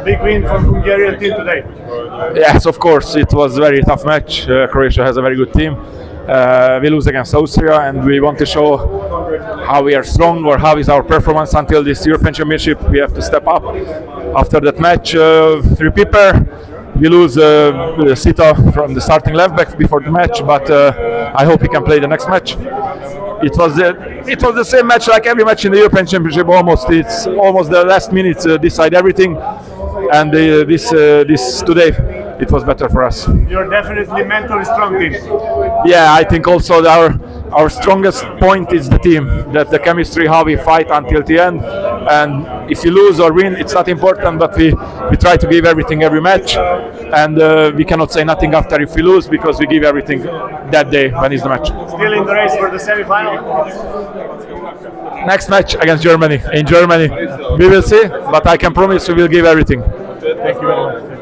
big win from Hungarian team today. Yes, of course, it was a very tough match. Croatia has a very good team. We lose against Austria, and we want to show how we are strong or how is our performance until this European Championship. We have to step up. After that match, through Piper, we lose Sita from the starting left back before the match, but I hope he can play the next match. It was the same match like every match in the European Championship. It's almost the last minutes decide everything, and this today it was better for us. You're definitely mentally strong team. Yeah, I think also our strongest point is the team, that the chemistry, how we fight until the end. And if you lose or win, it's not important, but we try to give everything every match. And we cannot say nothing after if we lose, because we give everything that day when it's the match. Still in the race for the semi-final? Next match against Germany. In Germany, we will see, but I can promise we will give everything. Thank you very much.